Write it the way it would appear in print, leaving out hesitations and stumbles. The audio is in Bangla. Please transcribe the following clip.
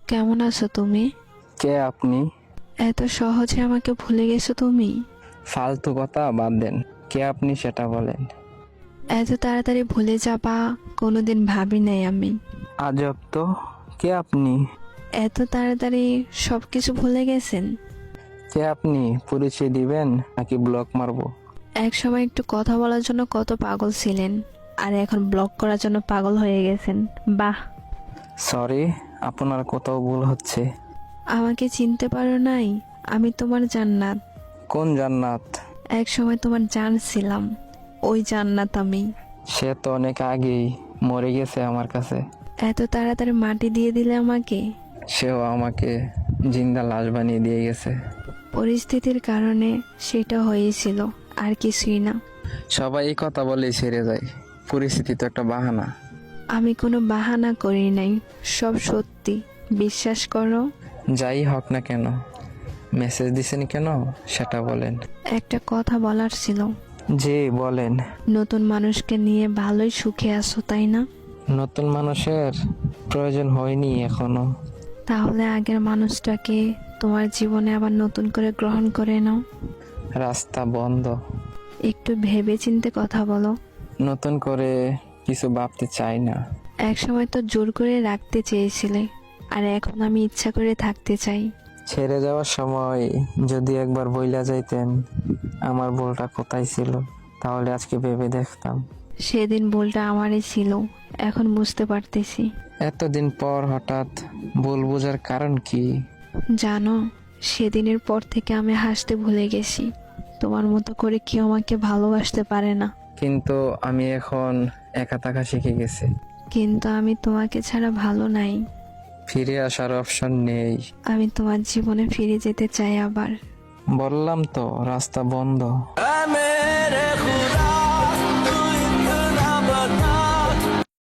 কেমন আছো তুমি? কে আপনি? এত সহজে আমাকে ভুলে গেছো তুমি? ফালতু কথা বাদ দেন। কে আপনি সেটা বলেন। এত তাড়াতাড়ি ভুলে যাবা কোনোদিন ভাবি নাই আমি। আজব তো। কে আপনি? এত তাড়াতাড়ি সবকিছু ভুলে গেছেন? কে আপনি? পরিচয় দিবেন নাকি ব্লক মারবো? এক সময় একটু কথা বলার জন্য কত পাগল ছিলেন, আর এখন ব্লক করার জন্য পাগল হয়ে গেছেন। বাহ। সরি, আপনার কোথাও ভুল হচ্ছে। আমাকে চিনতে পারো নাই? আমি তোমার জান্নাত। কোন জান্নাত? এক সময় তোমার জান ছিলাম, ওই জান্নাত আমি। সে তো অনেক আগেই মরে গেছে আমার কাছে। এত তাড়াতাড়ি মাটি দিয়ে দিলে আমাকে। সেও আমাকে জিন্দা লাশ বানিয়ে দিয়ে গেছে। পরিস্থিতির কারণে সেটা হয়েছিল, আর কিছুই না। সবাই এই কথা বলেই ছেড়ে যায়। পরিস্থিতি তো একটা বাহানা। আমি কোনো বাহানা করি নাই, সব সত্যি, বিশ্বাস করো। যাই হোক না কেন, মেসেজ দিছেন কেন সেটা বলেন। একটা কথা বলার ছিল। জি বলেন। নতুন মানুষকে নিয়ে ভালোই সুখে আছো তাই না? নতুন মানুষের প্রয়োজন হয়নি এখনো। তাহলে আগের মানুষটাকে তোমার জীবনে আবার নতুন করে গ্রহণ করে নাও। রাস্তা বন্ধ। একটু ভেবে চিন্তে কথা বলো। নতুন করে কিছু ভাবতে চাই না। এক সময় তো জোর করে রাখতে চেয়েছিলে, আর এখন আমি ইচ্ছা করে থাকতে চাই। ছেড়ে যাওয়ার সময় যদি একবার বইলা যাইতেন আমার ভুলটা কোথায় ছিল, তাহলে আজকে ভেবে দেখতাম। সেদিন ভুলটা আমারই ছিল, এখন বুঝতে পারতেছি। এতদিন পর হঠাৎ ভুল বোঝার কারণ কি? জানো, সেদিনের পর থেকে আমি হাসতে ভুলে গেছি। তোমার মতো করে কেউ আমাকে ভালোবাসতে পারে না। কিন্তু আমি এখন একা থাকা শিখে গেছি। কিন্তু আমি তোমাকে ছাড়া ভালো নাই। ফিরে আসার অপশন নেই। আমি তোমার জীবনে ফিরে যেতে চাই আবার। বললাম তো রাস্তা বন্ধ।